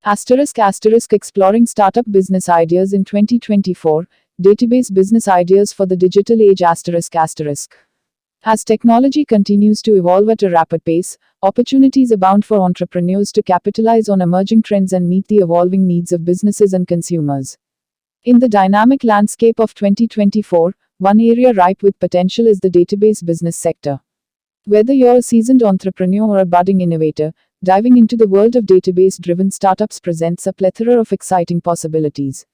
*** exploring startup business ideas in 2024, database business ideas for the digital age. *** As technology continues to evolve at a rapid pace, opportunities abound for entrepreneurs to capitalize on emerging trends and meet the evolving needs of businesses and consumers. In the dynamic landscape of 2024, one area ripe with potential is the database business sector. Whether you're a seasoned entrepreneur or a budding innovator, diving into the world of database-driven startups presents a plethora of exciting possibilities.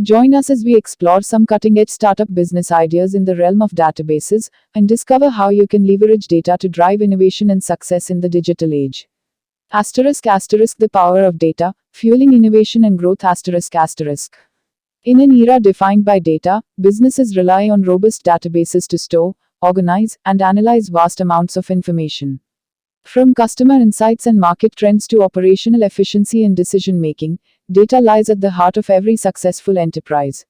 Join us as we explore some cutting-edge startup business ideas in the realm of databases, and discover how you can leverage data to drive innovation and success in the digital age. *** The power of data, fueling innovation and growth. *** In an era defined by data, businesses rely on robust databases to store, organize, and analyze vast amounts of information. From customer insights and market trends to operational efficiency and decision-making, data lies at the heart of every successful enterprise.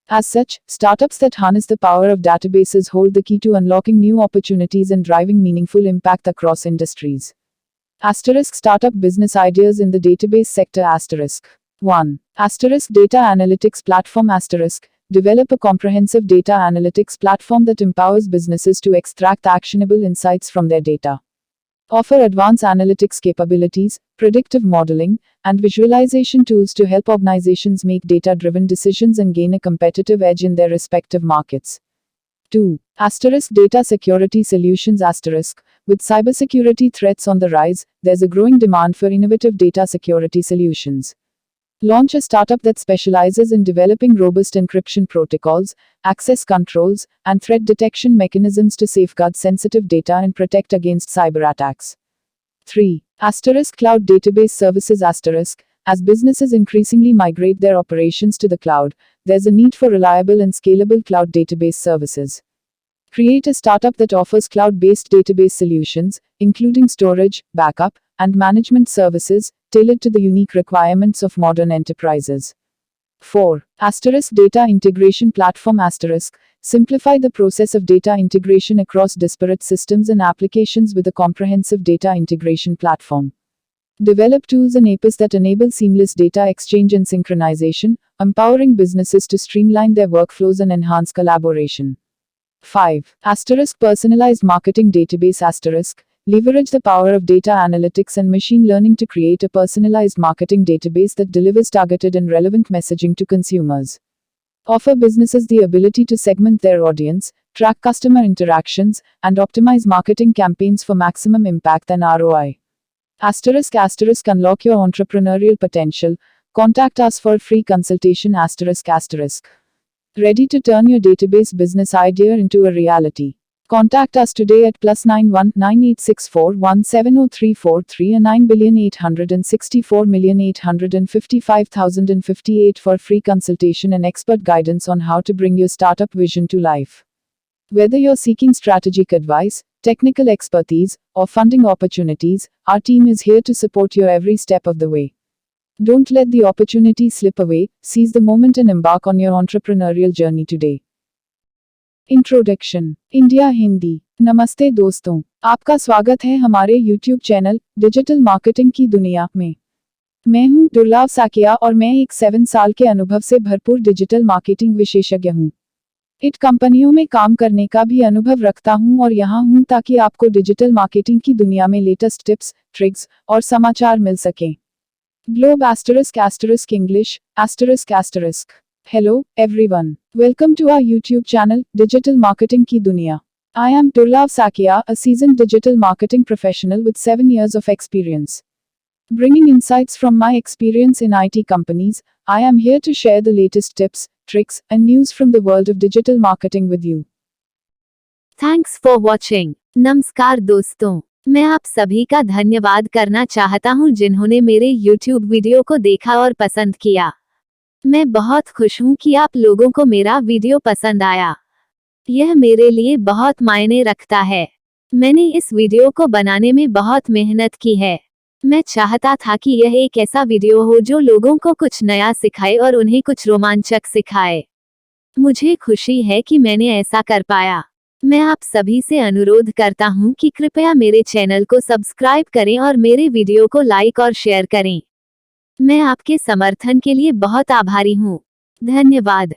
As such, startups that harness the power of databases hold the key to unlocking new opportunities and driving meaningful impact across industries. *** Startup business ideas in the database sector. *** 1. Data analytics platform. Develop a comprehensive data analytics platform that empowers businesses to extract actionable insights from their data. Offer advanced analytics capabilities, predictive modeling, and visualization tools to help organizations make data-driven decisions and gain a competitive edge in their respective markets. 2. Data security solutions. With cybersecurity threats on the rise, there's a growing demand for innovative data security solutions. Launch a startup that specializes in developing robust encryption protocols, access controls, and threat detection mechanisms to safeguard sensitive data and protect against cyber attacks. 3. Cloud database services. As businesses increasingly migrate their operations to the cloud, there's a need for reliable and scalable cloud database services. Create a startup that offers cloud-based database solutions, including storage, backup, and management services, tailored to the unique requirements of modern enterprises. 4. Data integration platform. Simplify the process of data integration across disparate systems and applications with a comprehensive data integration platform. Develop tools and APIs that enable seamless data exchange and synchronization, empowering businesses to streamline their workflows and enhance collaboration. 5. Personalized marketing database. Leverage the power of data analytics and machine learning to create a personalized marketing database that delivers targeted and relevant messaging to consumers. Offer businesses the ability to segment their audience, track customer interactions, and optimize marketing campaigns for maximum impact and ROI. *** Unlock your entrepreneurial potential. Contact us for a free consultation. *** Ready to turn your database business idea into a reality? Contact us today at +91 9864 170343 and 9,864,855,058 for free consultation and expert guidance on how to bring your startup vision to life. Whether you're seeking strategic advice, technical expertise, or funding opportunities, our team is here to support you every step of the way. Don't let the opportunity slip away, seize the moment and embark on your entrepreneurial journey today. Introduction India Hindi. नमस्ते दोस्तों, आपका स्वागत है हमारे YouTube channel digital marketing की दुनिया में। मैं हूं दुर्लभ साकिया और मैं एक 7 साल के अनुभव से भरपूर डिजिटल मार्केटिंग विशेषज्ञ हूं। इट कंपनियों में काम करने का भी अनुभव रखता हूं और यहां हूं ताकि आपको डिजिटल मार्केटिंग की दुनिया में लेटेस्ट टिप्स, ट्रिक्स और समाचार मिल सकें। Globe *** English ***. Hello, everyone. Welcome to our YouTube channel, Digital Marketing Ki Duniya. I am Durlab Sakia, a seasoned digital marketing professional with 7 years of experience. Bringing insights from my experience in IT companies, I am here to share the latest tips, tricks, and news from the world of digital marketing with you. Thanks for watching. नमस्कार दोस्तों, मैं आप सभी का धन्यवाद करना चाहता हूं जिन्होंने मेरे YouTube वीडियो को देखा और पसंद किया। मैं बहुत खुश हूं कि आप लोगों को मेरा वीडियो पसंद आया। यह मेरे लिए बहुत मायने रखता है। मैंने इस वीडियो को बनाने में बहुत मेहनत की है। मैं चाहता था कि यह एक ऐसा वीडियो हो जो लोगों को कुछ नया सिखाए और उन्हें कुछ रोमांचक सिखाए। मुझे खुशी है कि मैंने ऐसा कर पाया। मैं आप सभी से अनुरोध करता हूं कि कृपया मेरे चैनल को सब्सक्राइब करें और मेरे वीडियो को लाइक और शेयर करें। मैं आपके समर्थन के लिए बहुत आभारी हूँ। धन्यवाद।